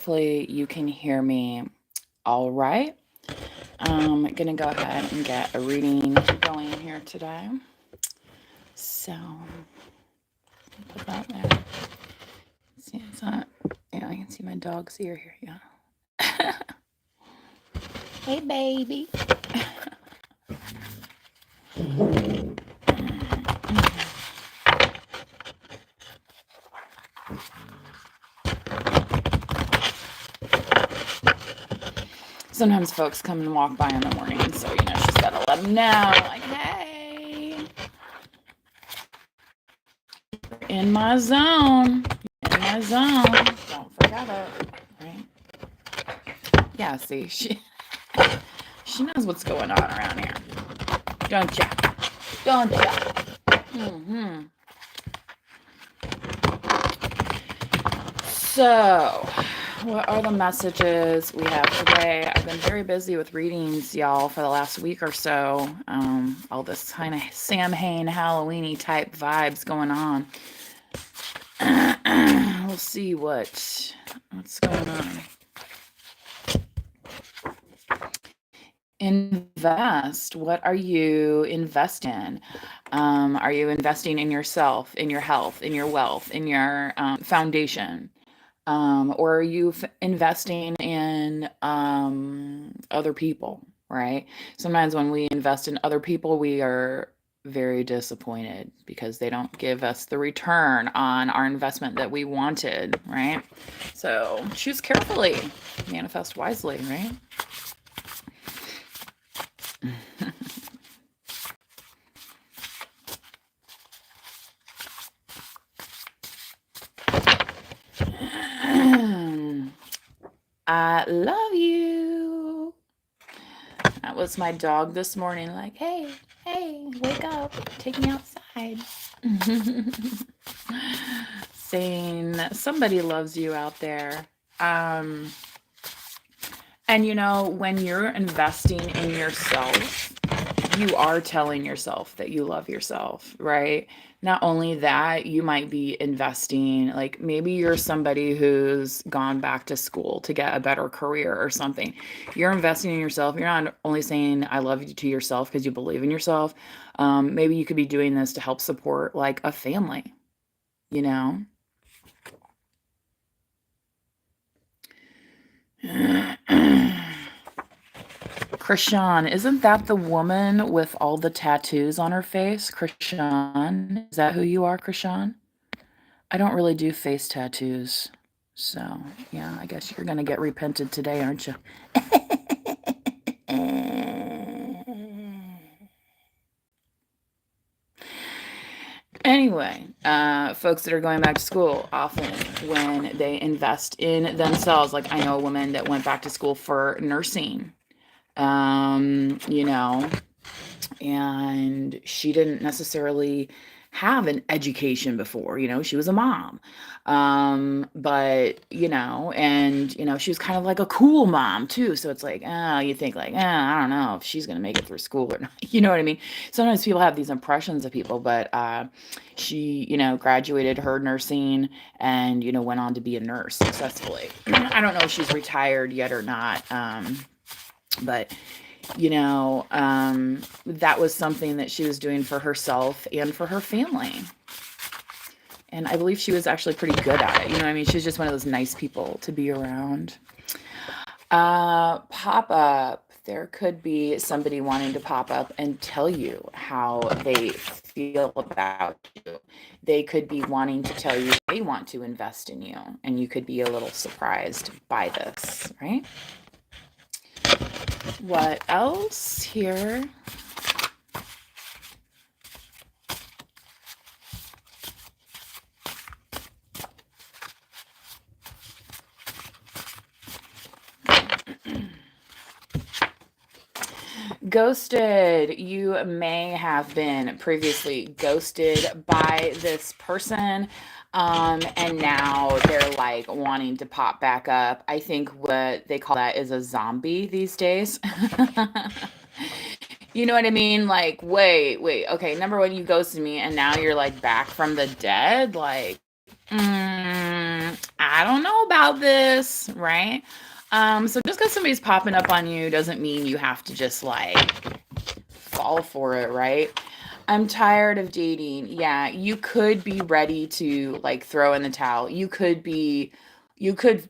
Hopefully you can hear me all right. I'm gonna go ahead and get a reading going here today. So put that there. See, is that? Yeah, I can see my dog's ear here. Yeah. Hey, baby. Sometimes folks come and walk by in the morning, so she's gotta let them know, like, hey, you're in my zone. You're in my zone. Don't forget it, right? Yeah, see, she knows what's going on around here. Don't ya? Don't ya? Mm-hmm. So, what are the messages we have today? I've been very busy with readings, y'all, for the last week or so. All this kind of Samhain, Halloween-y type vibes going on. We'll see what's going on. Invest. What are you investing in? Are you investing in yourself, in your health, in your wealth, in your foundation? Or are you investing in other people, right? Sometimes when we invest in other people, we are very disappointed because they don't give us the return on our investment that we wanted, right? So choose carefully, manifest wisely, right? I love you. That was my dog this morning, like, hey, wake up, take me outside. Saying somebody loves you out there. And when you're investing in yourself, you are telling yourself that you love yourself, right? Not only that, you might be investing, like maybe you're somebody who's gone back to school to get a better career or something. You're investing in yourself. You're not only saying I love you to yourself because you believe in yourself. Maybe you could be doing this to help support like a family, you know? Krishan, isn't that the woman with all the tattoos on her face? Krishan, is that who you are, Krishan? I don't really do face tattoos. So, yeah, I guess you're going to get repented today, aren't you? Anyway, folks that are going back to school, often when they invest in themselves, like I know a woman that went back to school for nursing, and she didn't necessarily have an education before, she was a mom. But, she was kind of like a cool mom too. So it's like, you think like, I don't know if she's going to make it through school or not. You know what I mean? Sometimes people have these impressions of people, but she, graduated her nursing and, went on to be a nurse successfully. I don't know if she's retired yet or not. But that was something that she was doing for herself and for her family. And I believe she was actually pretty good at it. You know what I mean? She's just one of those nice people to be around. Pop up. There could be somebody wanting to pop up and tell you how they feel about you. They could be wanting to tell you they want to invest in you. And you could be a little surprised by this, right? What else here? Ghosted. You may have been previously ghosted by this person. And now they're like wanting to pop back up. I think what they call that is a zombie these days. You know what I mean? Like, wait. Okay, number one, you ghosted me, and now you're like back from the dead. Like, I don't know about this, right? So just because somebody's popping up on you doesn't mean you have to just like fall for it, right? I'm tired of dating. Yeah, you could be ready to like throw in the towel. You could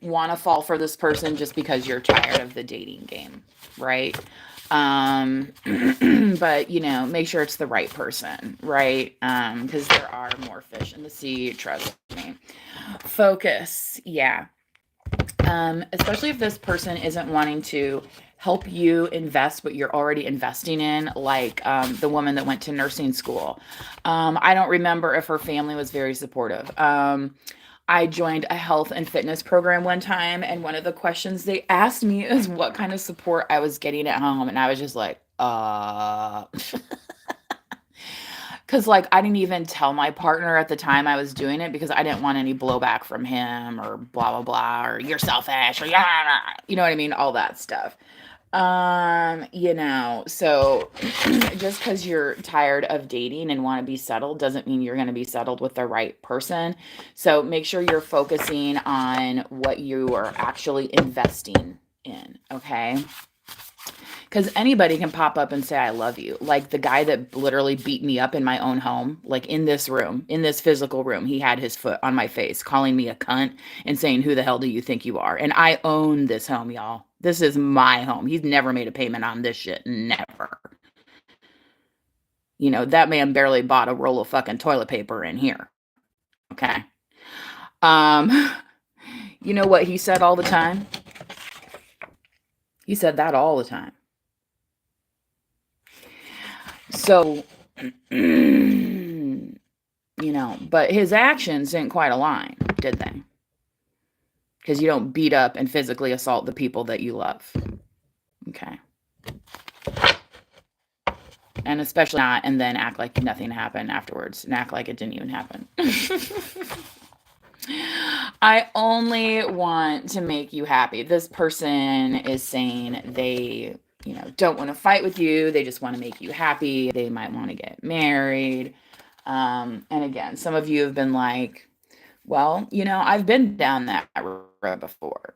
want to fall for this person just because you're tired of the dating game, right? Um, but make sure it's the right person, right? Because there are more fish in the sea, trust me. Focus, yeah. Especially if this person isn't wanting to help you invest what you're already investing in, like the woman that went to nursing school. I don't remember if her family was very supportive. I joined a health and fitness program one time, and one of the questions they asked me is what kind of support I was getting at home. And I was just like, because like I didn't even tell my partner at the time I was doing it because I didn't want any blowback from him or blah blah blah or you're selfish or yeah, you know what I mean, all that stuff. So just because you're tired of dating and want to be settled doesn't mean you're going to be settled with the right person. So make sure you're focusing on what you are actually investing in, okay? Because anybody can pop up and say, I love you. Like the guy that literally beat me up in my own home, like in this room, in this physical room, he had his foot on my face, calling me a cunt and saying, who the hell do you think you are? And I own this home, y'all. This is my home. He's never made a payment on this shit. Never. That man barely bought a roll of fucking toilet paper in here. Okay. Um, you know what he said all the time? He said that all the time. So, but his actions didn't quite align, did they? Because you don't beat up and physically assault the people that you love. Okay. And especially not, and then act like nothing happened afterwards and act like it didn't even happen. I only want to make you happy. This person is saying they, don't want to fight with you. They just want to make you happy. They might want to get married. And again, some of you have been like, well, I've been down that road before.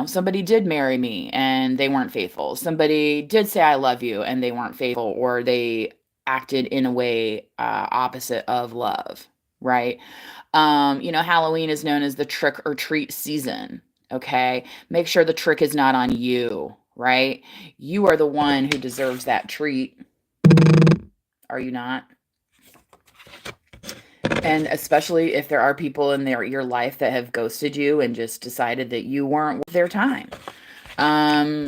Somebody did marry me and they weren't faithful. Somebody did say I love you and they weren't faithful, or they acted in a way opposite of love, right? Halloween is known as the trick or treat season. Okay. Make sure the trick is not on you, right? You are the one who deserves that treat. Are you not? And especially if there are people in your life that have ghosted you and just decided that you weren't worth their time.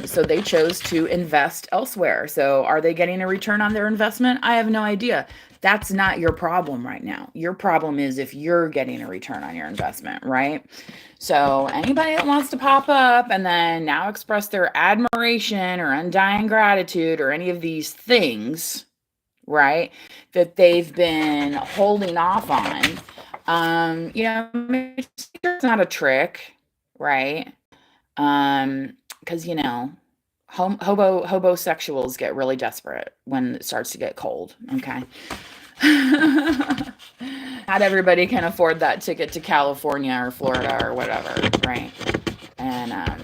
So they chose to invest elsewhere. So are they getting a return on their investment? I have no idea. That's not your problem right now. Your problem is if you're getting a return on your investment, right? So anybody that wants to pop up and then now express their admiration or undying gratitude or any of these things, right, that they've been holding off on, make sure it's not a trick, right? Because hobosexuals get really desperate when it starts to get cold. Okay. Not everybody can afford that ticket to California or Florida or whatever, right? And I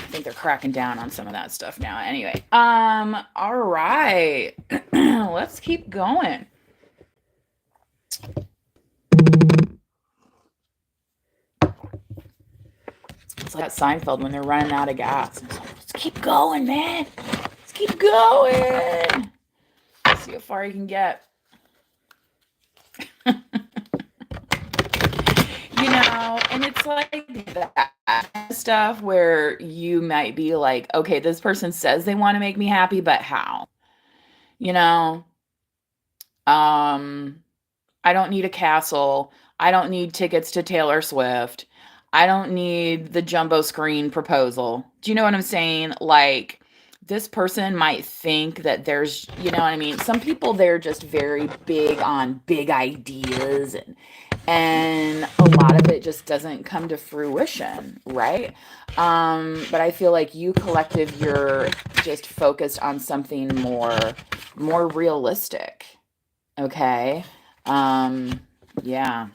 think they're cracking down on some of that stuff now. Anyway, all right. Let's keep going. It's like Seinfeld when they're running out of gas. It's like, let's keep going, man. Let's keep going. Let's see how far you can get. And it's like that stuff where you might be like, okay, this person says they want to make me happy, but how? I don't need a castle. I don't need tickets to Taylor Swift. I don't need the jumbo screen proposal. Do you know what I'm saying? Like, this person might think that there's, you know what I mean? Some people, they're just very big on big ideas, and a lot of it just doesn't come to fruition, right? But I feel like you collective, you're just focused on something more realistic. Okay. Yeah.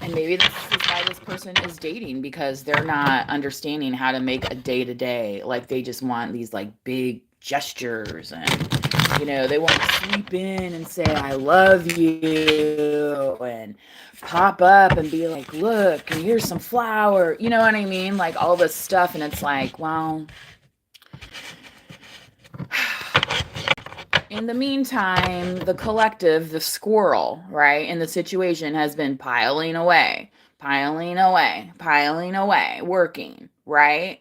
And maybe this is why this person is dating, because they're not understanding how to make a day to day. Like they just want these like big gestures, and they want to sweep in and say I love you and pop up and be like, look, and here's some flour. You know what I mean? Like all this stuff, and it's like, well, in the meantime, the collective, the squirrel, right, in the situation has been piling away, piling away, piling away, working, right?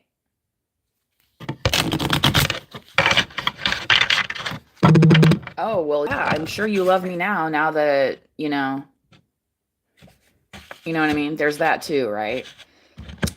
Oh, well, yeah, I'm sure you love me now that, what I mean? There's that too, right?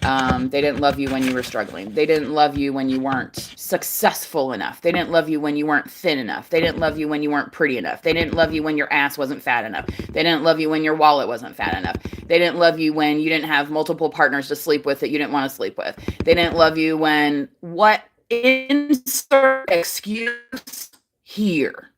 They didn't love you when you were struggling. They didn't love you when you weren't successful enough. They didn't love you when you weren't thin enough. They didn't love you when you weren't pretty enough. They didn't love you when your ass wasn't fat enough. They didn't love you when your wallet wasn't fat enough. They didn't love you when you didn't have multiple partners to sleep with that you didn't want to sleep with. They didn't love you when what insert excuse here.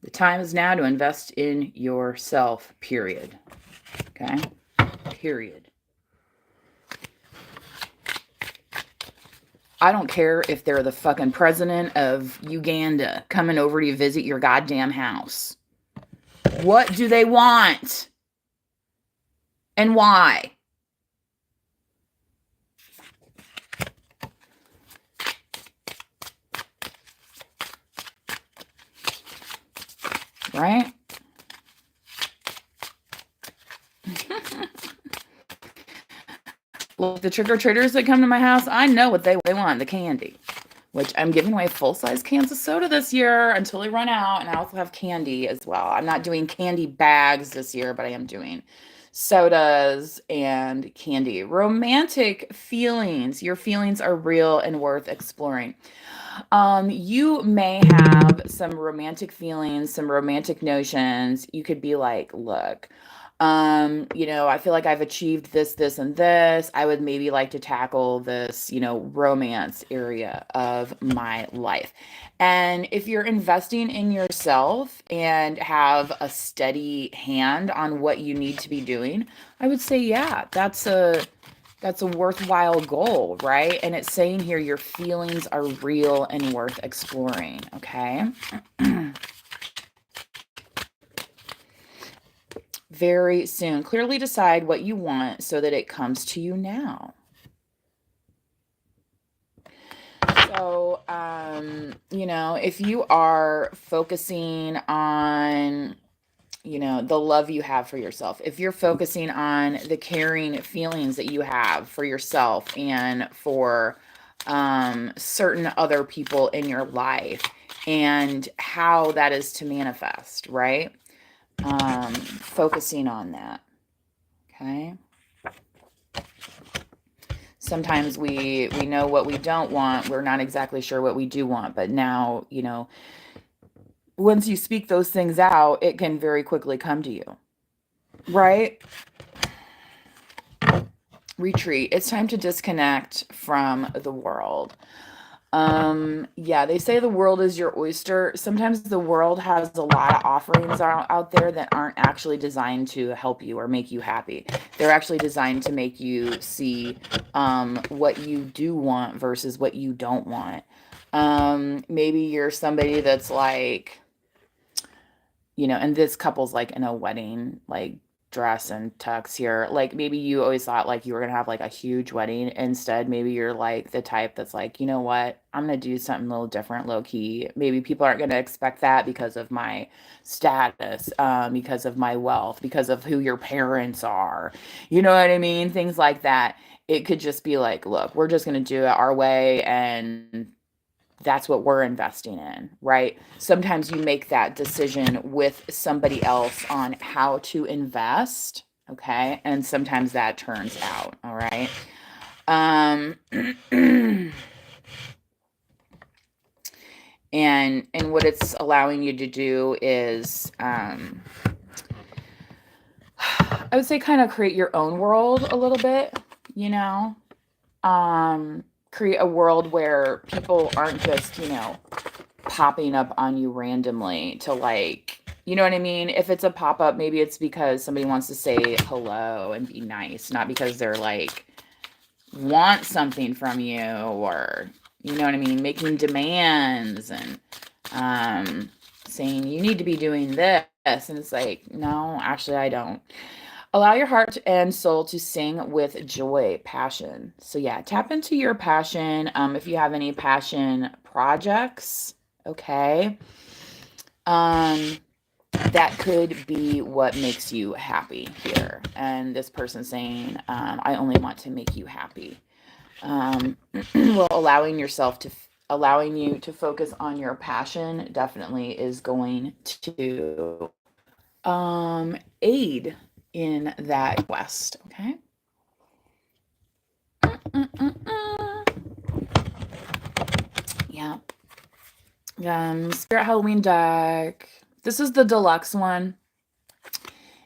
The time is now to invest in yourself, period. Okay? Period. I don't care if they're the fucking president of Uganda coming over to visit your goddamn house. What do they want? And why? Right? Well, the trick-or-treaters that come to my house, I know what they want, the candy. Which I'm giving away full-size cans of soda this year until they run out, and I also have candy as well. I'm not doing candy bags this year, but I am doing sodas and candy. Romantic feelings. Your feelings are real and worth exploring. You may have some romantic feelings, some romantic notions. You could be like, look, I feel like I've achieved this, and this. I would maybe like to tackle this, romance area of my life. And if you're investing in yourself and have a steady hand on what you need to be doing, I would say, yeah, that's a worthwhile goal, right? And it's saying here your feelings are real and worth exploring, okay? Very soon. Clearly decide what you want so that it comes to you now. So, if you are focusing on, the love you have for yourself, if you're focusing on the caring feelings that you have for yourself and for certain other people in your life and how that is to manifest, right? Focusing on that. Okay. Sometimes we know what we don't want. We're not exactly sure what we do want, but now, once you speak those things out, it can very quickly come to you. Right? Retreat. It's time to disconnect from the world. Yeah, they say the world is your oyster. Sometimes the world has a lot of offerings out there that aren't actually designed to help you or make you happy. They're actually designed to make you see what you do want versus what you don't want. Maybe you're somebody that's like, and this couple's like in a wedding, like dress and tux here. Like maybe you always thought like you were gonna have like a huge wedding. Instead, maybe you're like the type that's like, you know what? I'm gonna do something a little different, low key. Maybe people aren't gonna expect that because of my status, because of my wealth, because of who your parents are. You know what I mean? Things like that. It could just be like, look, we're just gonna do it our way, and that's what we're investing in, right? Sometimes you make that decision with somebody else on how to invest, okay? And sometimes that turns out, all right? Um, and what it's allowing you to do is I would say kind of create your own world a little bit, you know? Create a world where people aren't just, popping up on you randomly to like, you know what I mean? If it's a pop up, maybe it's because somebody wants to say hello and be nice, not because they're like want something from you or you know what I mean, making demands and saying you need to be doing this. And it's like, no, actually, I don't. Allow your heart and soul to sing with joy, passion. So, yeah, tap into your passion. If you have any passion projects, okay, um, that could be what makes you happy here. And this person saying, I only want to make you happy. Well, allowing you to focus on your passion definitely is going to aid in that quest. Okay. Yeah. Spirit Halloween deck. This is the deluxe one.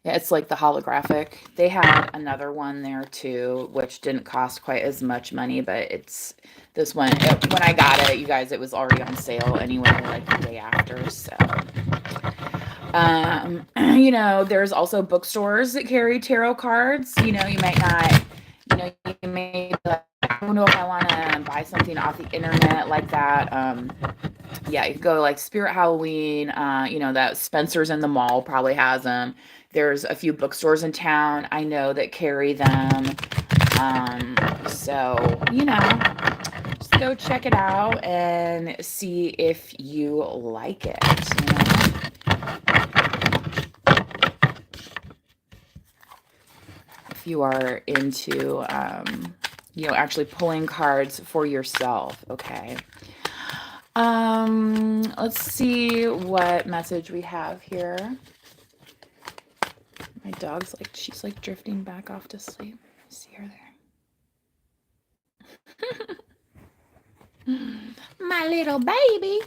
Yeah, it's like the holographic. They had another one there too, which didn't cost quite as much money, but it's this one. When I got it, you guys, it was already on sale anyway, like the day after. So, there's also bookstores that carry tarot cards. You might not, you may, I don't know if I want to buy something off the internet like that. Yeah, you could go like Spirit Halloween, that Spencer's in the mall probably has them. There's a few bookstores in town I know that carry them. So, just go check it out and see if you like it. If you are into, actually pulling cards for yourself, okay? Let's see what message we have here. My dog's like, she's like drifting back off to sleep. See her there. My little baby.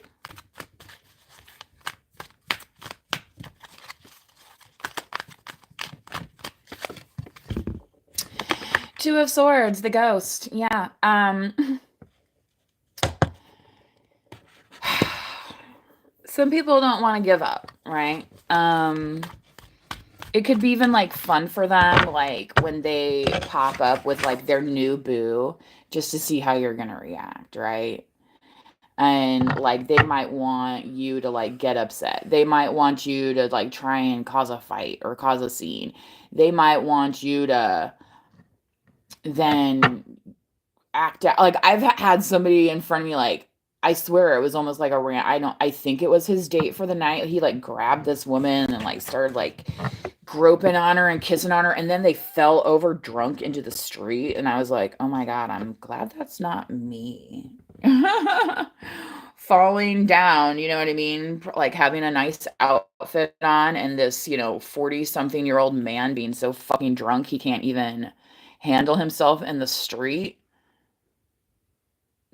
Two of Swords, the ghost. Yeah. Some people don't want to give up, right? It could be even like fun for them, like when they pop up with like their new boo, just to see how you're gonna react, right? And like they might want you to like get upset. They might want you to like try and cause a fight or cause a scene. They might want you to then act out. Like I've had somebody in front of me, like I swear it was almost like a rant. I think it was his date for the night. He like grabbed this woman and like started like groping on her and kissing on her, and then they fell over drunk into the street, and I was like, oh my god, I'm glad that's not me. Falling down, you know what I mean? Like having a nice outfit on, and this 40 something year old man being so fucking drunk he can't even handle himself in the street.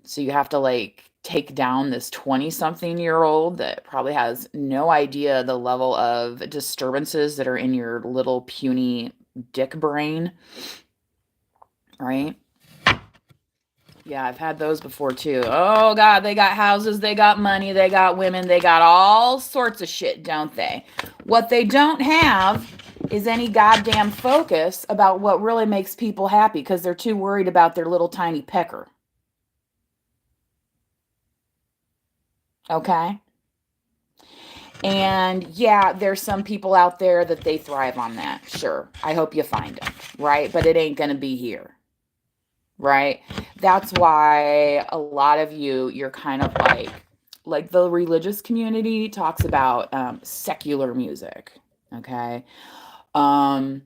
So you have to like take down this 20 something year old that probably has no idea the level of disturbances that are in your little puny dick brain, right? Yeah, I've had those before too. Oh god, they got houses, they got money, they got women, they got all sorts of shit, don't they? What they don't have is any goddamn focus about what really makes people happy because they're too worried about their little tiny pecker. Okay? And yeah, there's some people out there that they thrive on that. Sure. I hope you find them, right? But it ain't going to be here, right? That's why a lot of you're kind of like the religious community talks about secular music, okay? Um,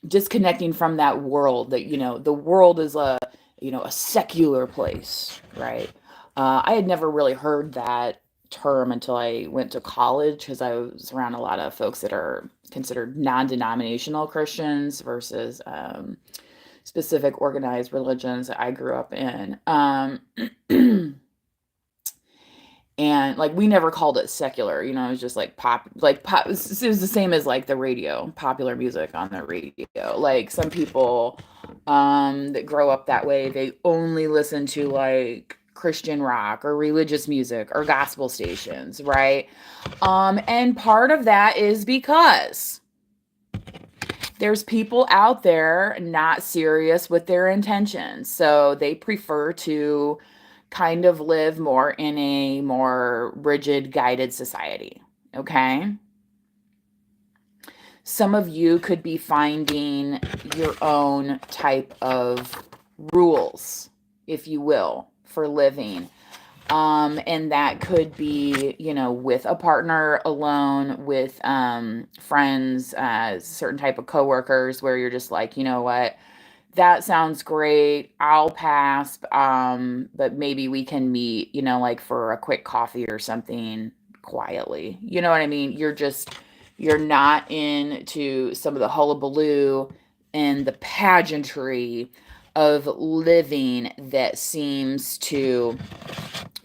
Disconnecting from that world that, the world is a secular place, right? I had never really heard that term until I went to college because I was around a lot of folks that are considered non-denominational Christians versus specific organized religions that I grew up in. And like we never called it secular, it was just like pop, like pop. It was the same as like the radio, popular music on the radio. Like some people that grow up that way, they only listen to like Christian rock or religious music or gospel stations, right? And part of that is because there's people out there not serious with their intentions. So they prefer to kind of live more in a more rigid, guided society. Okay. Some of you could be finding your own type of rules, if you will, for living. And that could be, with a partner, alone, with friends, certain type of coworkers where you're just like, you know what, that sounds great. I'll pass. But maybe we can meet, like for a quick coffee or something quietly. You know what I mean? You're not into some of the hullabaloo and the pageantry of living that seems to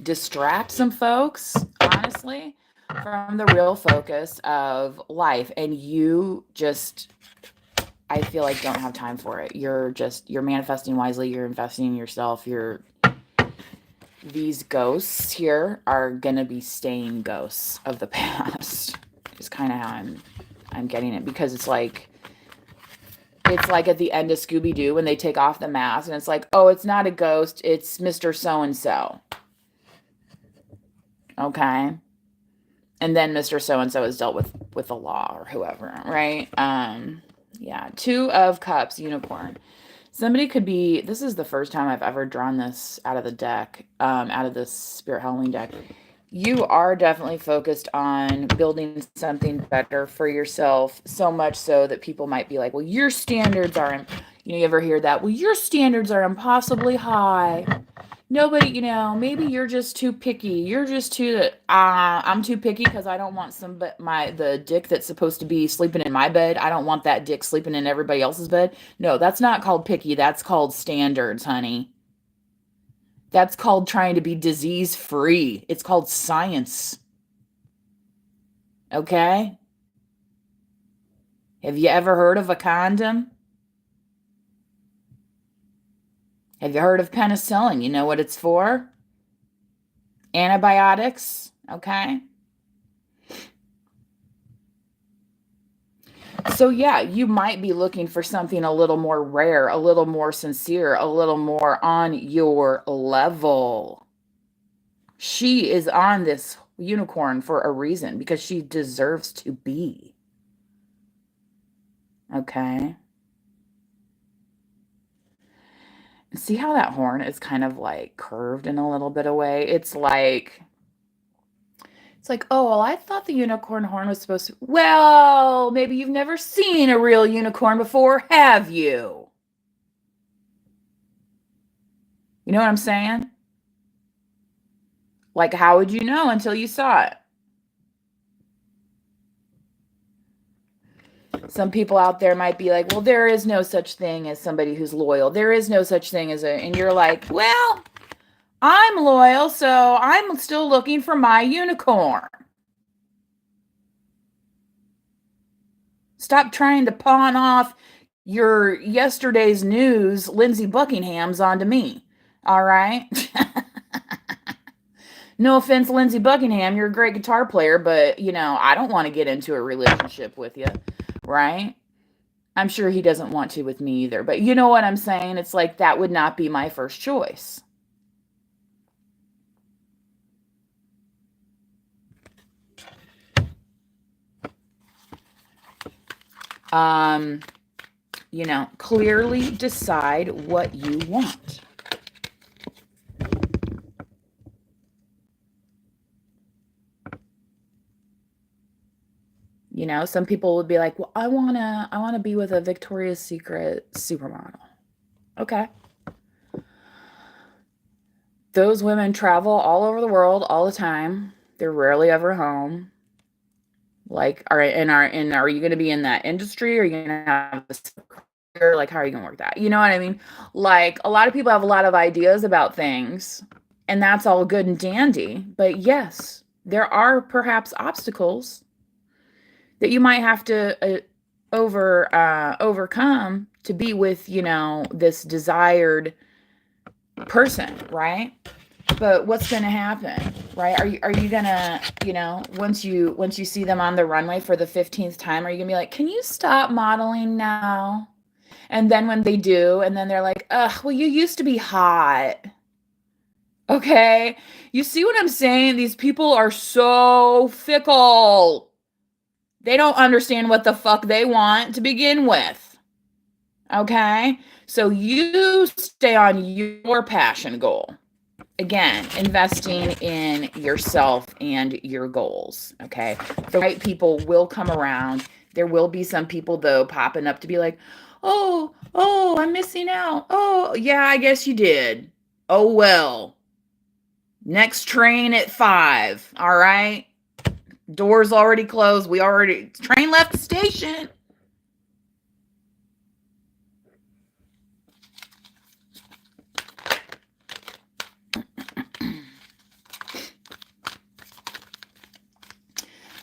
distract some folks, honestly, from the real focus of life. And you just, I feel like, don't have time for it. You're manifesting wisely, you're investing in yourself, these ghosts here are gonna be staying ghosts of the past. Is kind of how I'm getting it, because it's like at the end of Scooby-Doo when they take off the mask and it's like, oh, it's not a ghost, it's Mr. So and so. Okay. And then Mr. So and so is dealt with the law or whoever, right? Yeah. Two of Cups, unicorn. Somebody could be, this is the first time I've ever drawn this out of the deck, out of this Spirit Halloween deck. You are definitely focused on building something better for yourself, so much so that people might be like, well, your standards are, you ever hear that? Well, your standards are impossibly high. Nobody, maybe you're just too picky. You're just too, I'm too picky because I don't want the dick that's supposed to be sleeping in my bed. I don't want that dick sleeping in everybody else's bed. No, that's not called picky. That's called standards, honey. That's called trying to be disease free. It's called science. Okay? Have you ever heard of a condom? Have you heard of penicillin? You know what it's for? Antibiotics. Okay? So, yeah, you might be looking for something a little more rare, a little more sincere, a little more on your level. She is on this unicorn for a reason, because she deserves to be. Okay. See how that horn is kind of like curved in a little bit of way? It's like, oh, well, I thought the unicorn horn was supposed to. Well, maybe you've never seen a real unicorn before, have you? You know what I'm saying? Like, how would you know until you saw it? Some people out there might be like, well, there is no such thing as somebody who's loyal. There is no such thing as and you're like, well, I'm loyal, so I'm still looking for my unicorn. Stop trying to pawn off your yesterday's news, Lindsey Buckingham's, onto me. All right? No offense, Lindsey Buckingham, you're a great guitar player, but, I don't want to get into a relationship with you, right? I'm sure he doesn't want to with me either, but you know what I'm saying? It's like that would not be my first choice. Um, clearly decide what you want. Some people would be like, well, I wanna be with a Victoria's Secret supermodel. Okay. Those women travel all over the world all the time. They're rarely ever home. Like, are you going to be in that industry? Are you going to have a career? Like, how are you going to work that? You know what I mean? Like, a lot of people have a lot of ideas about things, And that's all good and dandy. But yes, there are perhaps obstacles that you might have to overcome to be with, this desired person, right? But what's going to happen, right? Are you going to, once you see them on the runway for the 15th time, are you going to be like, "Can you stop modeling now?" And then when they do, and then they're like, "Ugh, well, you used to be hot." Okay? You see what I'm saying? These people are so fickle. They don't understand what the fuck they want to begin with. Okay? So you stay on your passion goal. Again, investing in yourself and your goals. Okay? The right people will come around. There will be some people, though, popping up to be like, oh, I'm missing out. Oh, yeah, I guess you did. Oh, well. Next train at 5. All right? Doors already closed. Train left the station.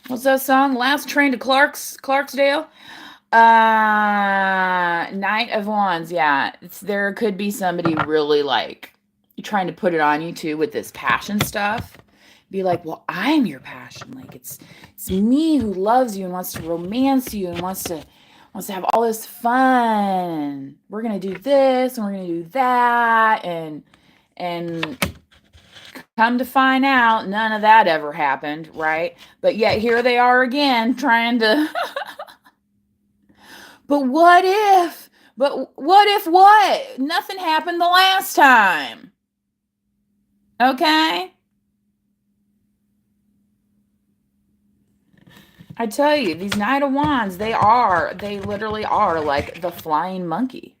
What's that song? Last Train to Clarksdale? Knight of Wands. Yeah, there could be somebody really like trying to put it on you too with this passion stuff. Be like, "Well, I'm your passion. Like it's me who loves you and wants to romance you and wants to have all this fun. We're gonna do this and we're gonna do that and come to find out, none of that ever happened, right? But yet here they are again trying to But what if? But what if what? Nothing happened the last time. Okay? I tell you, these Knight of Wands, they literally are like the flying monkey.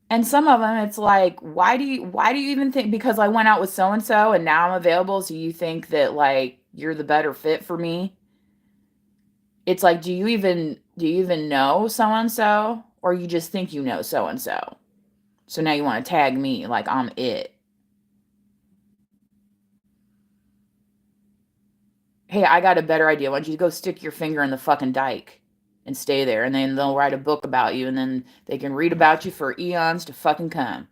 And some of them, it's like, why do you even think, because I went out with so and so and now I'm available, so you think that like you're the better fit for me? It's like, do you even know so and so, or you just think you know so and so? So now you want to tag me like I'm it. Hey, I got a better idea. Why don't you go stick your finger in the fucking dike and stay there, and then they'll write a book about you, and then they can read about you for eons to fucking come.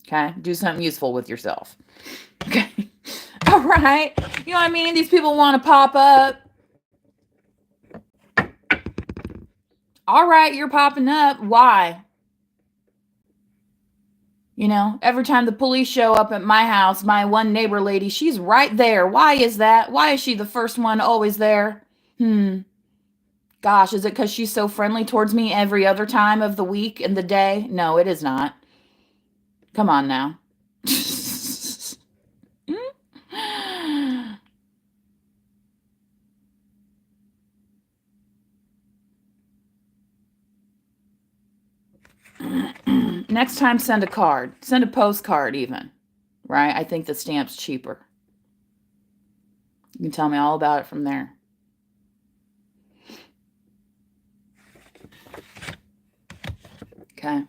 Okay? Do something useful with yourself. Okay? All right? You know what I mean? These people want to pop up. All right, you're popping up. Why? Every time the police show up at my house, my one neighbor lady, she's right there. Why is that? Why is she the first one always there? Gosh, is it because she's so friendly towards me every other time of the week and the day? No, it is not. Come on now. Next time, send a card. Send a postcard, even. Right? I think the stamp's cheaper. You can tell me all about it from there. Okay.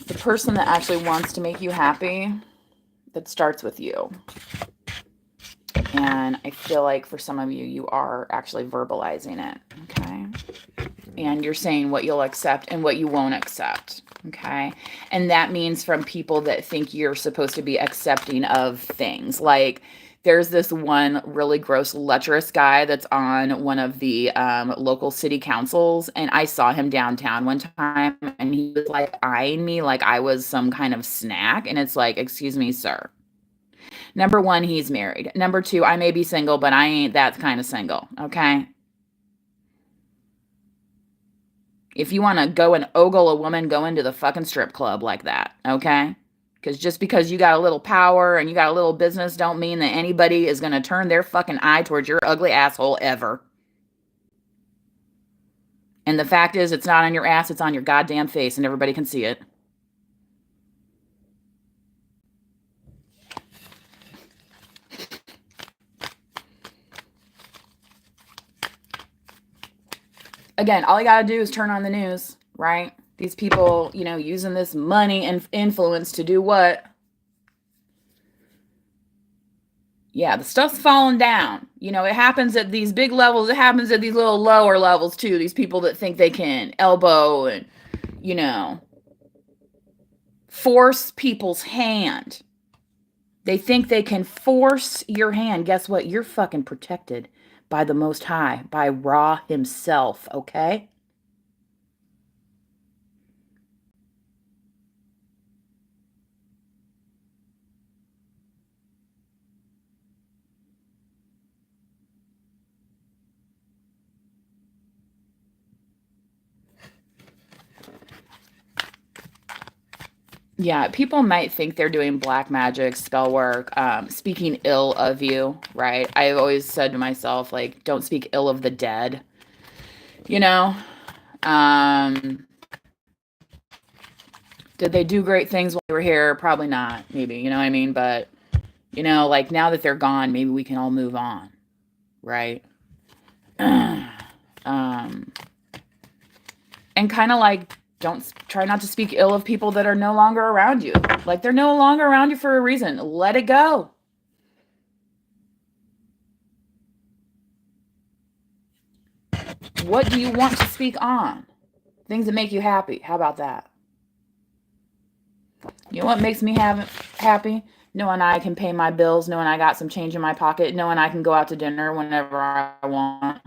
The person that actually wants to make you happy, that starts with you. And I feel like for some of you, you are actually verbalizing it. Okay. And you're saying what you'll accept and what you won't accept. Okay. And that means from people that think you're supposed to be accepting of things. Like there's this one really gross, lecherous guy that's on one of the local city councils. And I saw him downtown one time and he was like eyeing me like I was some kind of snack. And it's like, excuse me, sir. Number one, he's married. Number two, I may be single, but I ain't that kind of single. Okay. If you want to go and ogle a woman, go into the fucking strip club like that. Okay. Because just because you got a little power and you got a little business don't mean that anybody is going to turn their fucking eye towards your ugly asshole ever. And the fact is, it's not on your ass, it's on your goddamn face, and everybody can see it. Again, all you got to do is turn on the news, right? These people, using this money and influence to do what? Yeah, the stuff's falling down. It happens at these big levels. It happens at these little lower levels too. These people that think they can elbow and, you know, force people's hand. They think they can force your hand. Guess what? You're fucking protected by the Most High, by Ra himself, okay? Yeah, people might think they're doing black magic, spell work, speaking ill of you, right? I've always said to myself, like, don't speak ill of the dead, you know? Um, did they do great things while they were here? Probably not, maybe, you know what I mean? But, like now that they're gone, maybe we can all move on, right? um, and kind of like, don't try not to speak ill of people that are no longer around you. Like, they're no longer around you for a reason. Let it go. What do you want to speak on? Things that make you happy. How about that? You know what makes me happy? Knowing I can pay my bills, knowing I got some change in my pocket, knowing I can go out to dinner whenever I want,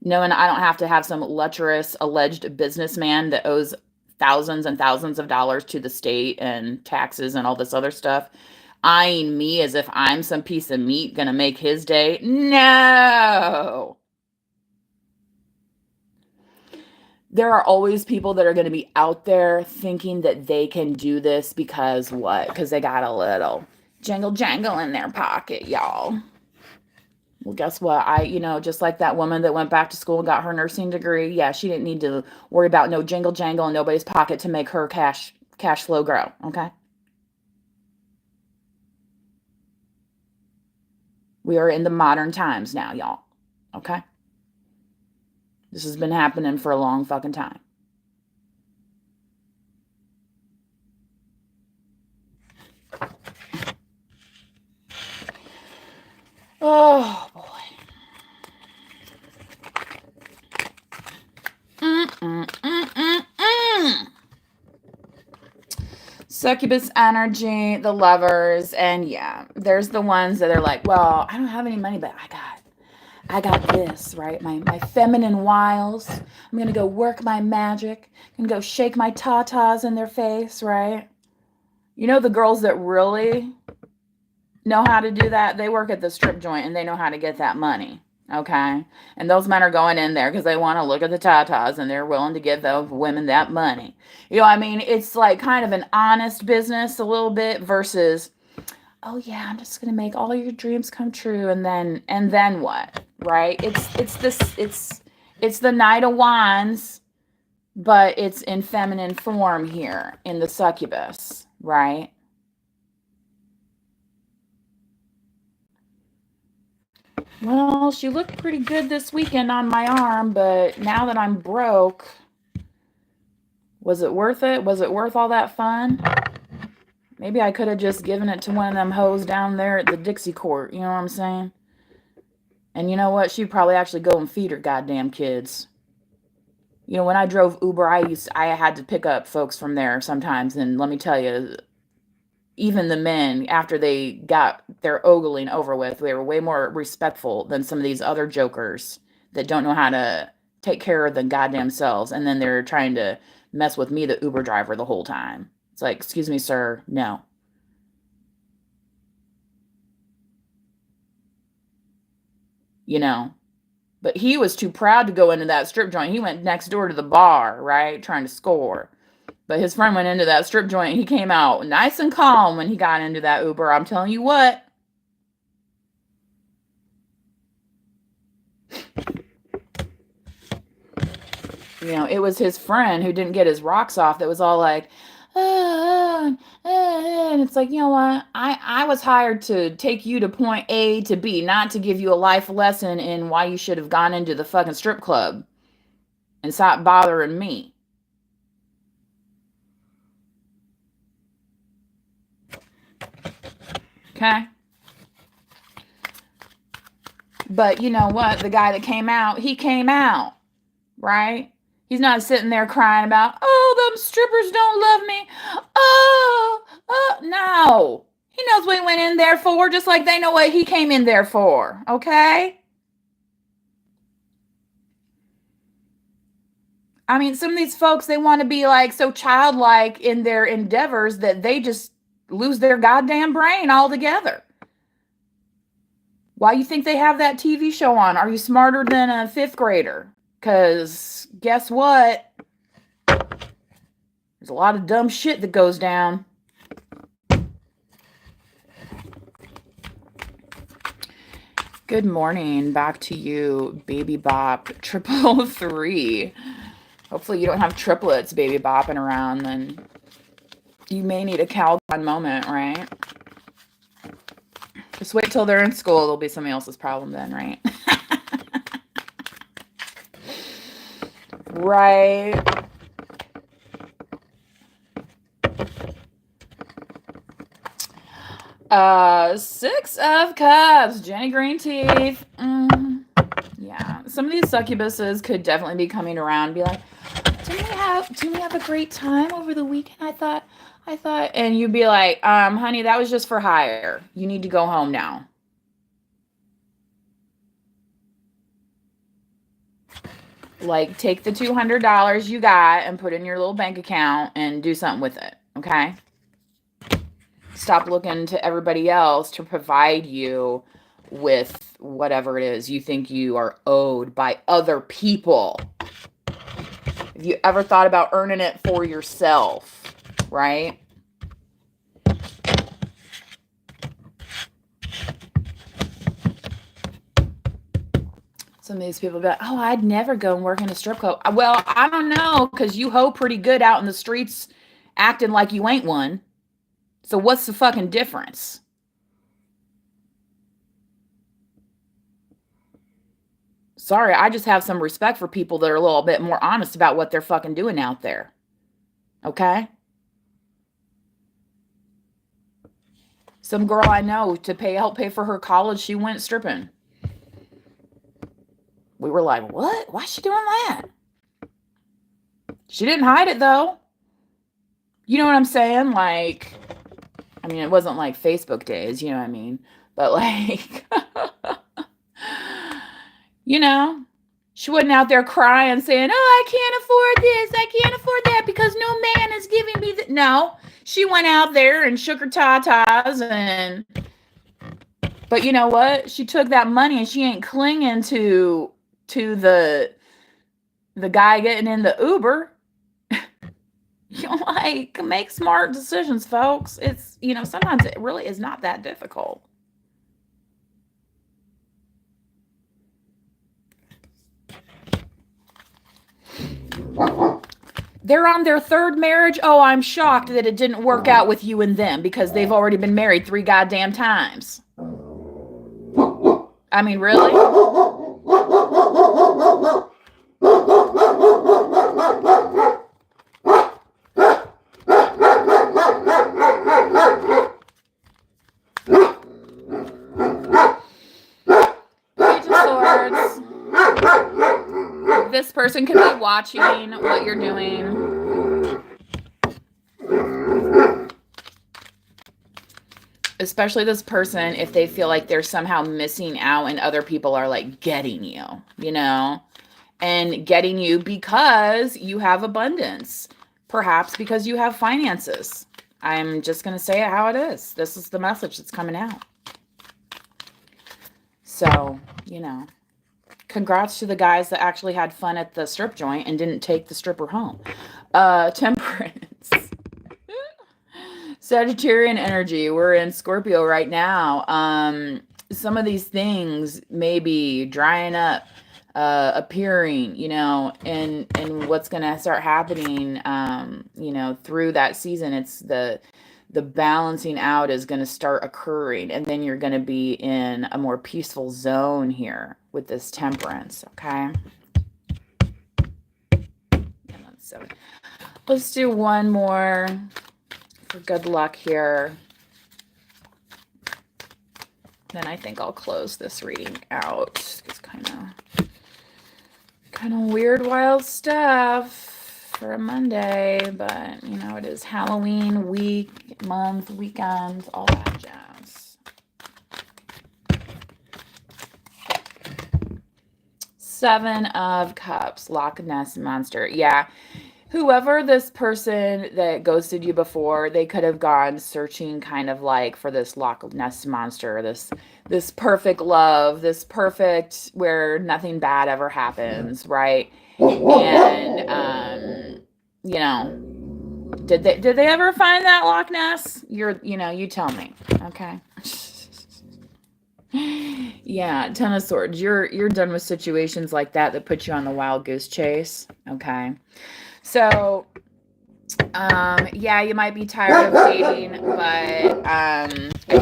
knowing I don't have to have some lecherous alleged businessman that owes thousands and thousands of dollars to the state and taxes and all this other stuff eyeing me as if I'm some piece of meat gonna make his day. No. There are always people that are going to be out there thinking that they can do this because what? Because they got a little jangle in their pocket, y'all. Well, guess what? Just like that woman that went back to school and got her nursing degree. Yeah, she didn't need to worry about no jangle in nobody's pocket to make her cash flow grow. Okay. We are in the modern times now, y'all. Okay. This has been happening for a long fucking time. Oh boy. Succubus energy, the lovers, and yeah, there's the ones that are like, well, I don't have any money, but I got this, right? My feminine wiles. I'm gonna go work my magic. I'm gonna go shake my tatas in their face, right? The girls that really know how to do that, they work at the strip joint and they know how to get that money. Okay. And those men are going in there because they want to look at the tatas and they're willing to give those women that money. I mean, it's like kind of an honest business a little bit versus, oh yeah, I'm just gonna make all your dreams come true and then what? Right? It's the Knight of Wands, but it's in feminine form here in the succubus, right? Well, she looked pretty good this weekend on my arm, but now that I'm broke, was it worth it? Was it worth all that fun? Maybe I could have just given it to one of them hoes down there at the Dixie Court, you know what I'm saying? And you know what? She'd probably actually go and feed her goddamn kids. When I drove Uber, I had to pick up folks from there sometimes, and let me tell you, even the men, after they got their ogling over with, they were way more respectful than some of these other jokers that don't know how to take care of the goddamn selves, and then they're trying to mess with me, the Uber driver, the whole time. It's like, excuse me, sir, no. You know, but he was too proud to go into that strip joint. He went next door to the bar, right, trying to score. But his friend went into that strip joint. He came out nice and calm when he got into that Uber. I'm telling you what. It was his friend who didn't get his rocks off that was all like, and it's like, you know what? I was hired to take you to point A to B, not to give you a life lesson in why you should have gone into the fucking strip club. and stop bothering me. Okay? But you know what? The guy that came out, he came out, right? He's not sitting there crying about, oh, them strippers don't love me. Oh, no. He knows what he went in there for, just like they know what he came in there for, okay? I mean, some of these folks, they want to be like so childlike in their endeavors that they just lose their goddamn brain altogether. Why you think they have that TV show on? Are you smarter than a fifth grader? Because guess what? There's a lot of dumb shit that goes down. Good morning. Back to you, Baby Bop 333. Hopefully you don't have triplets baby bopping around. Then you may need a Calgon moment, right? Just wait till they're in school. It'll be somebody else's problem then, right? Right. Six of Cups, Jenny Green Teeth. Yeah, some of these succubuses could definitely be coming around and be like, didn't we have a great time over the weekend? I thought, and you'd be like, honey, that was just for hire. You need to go home now. Like, take the $200 you got and put it in your little bank account and do something with it, okay? Stop looking to everybody else to provide you with whatever it is you think you are owed by other people. Have you ever thought about earning it for yourself, right? Some of these people be like, oh, I'd never go and work in a strip club. Well, I don't know, because you hoe pretty good out in the streets acting like you ain't one. So what's the fucking difference? Sorry, I just have some respect for people that are a little bit more honest about what they're fucking doing out there. Okay? Some girl I know, to help pay for her college, she went stripping. We were like, what? Why's she doing that? She didn't hide it though. You know what I'm saying? Like, I mean, it wasn't like Facebook days, you know what I mean? But like, you know, she wasn't out there crying saying, oh, I can't afford this, I can't afford that because no man is giving me that. No, she went out there and shook her tatas and, but you know what? She took that money and she ain't clinging to the guy getting in the Uber. You know, like, make smart decisions, folks. It's, you know, sometimes it really is not that difficult. They're on their third marriage. Oh, I'm shocked that it didn't work out with you and them because they've already been married 3 goddamn times. I mean, really? Page of Swords. This person could be watching what you're doing. Especially this person, if they feel like they're somehow missing out and other people are like getting you, you know, and getting you because you have abundance, perhaps because you have finances. I'm just going to say it how it is. This is the message that's coming out. So, you know, congrats to the guys that actually had fun at the strip joint and didn't take the stripper home. Temperance. Sagittarian energy. We're in Scorpio right now. Some of these things may be drying up, appearing, you know, and what's going to start happening, you know, through that season. It's the balancing out is going to start occurring, and then you're going to be in a more peaceful zone here with this temperance. Okay. 7. Let's do one more for good luck here. Then I think I'll close this reading out. It's kind of weird, wild stuff for a Monday, but you know, it is Halloween week, month, weekend, all that jazz. 7 of Cups, Loch Ness Monster. Yeah. Whoever this person that ghosted you before, they could have gone searching kind of like for this Loch Ness Monster, this perfect love, this perfect where nothing bad ever happens, right? And you know, did they ever find that Loch Ness? You tell me, okay? Yeah, 10 of Swords. You're done with situations like that put you on the wild goose chase, okay? So, yeah, you might be tired of dating, but I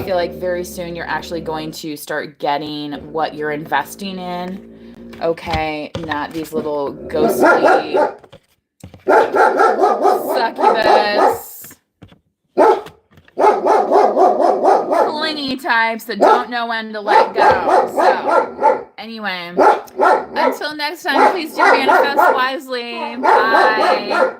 feel like very soon you're actually going to start getting what you're investing in, okay? Not these little ghostly succubus, clingy types that don't know when to let go. So, anyway, until next time, please do manifest wisely. Bye.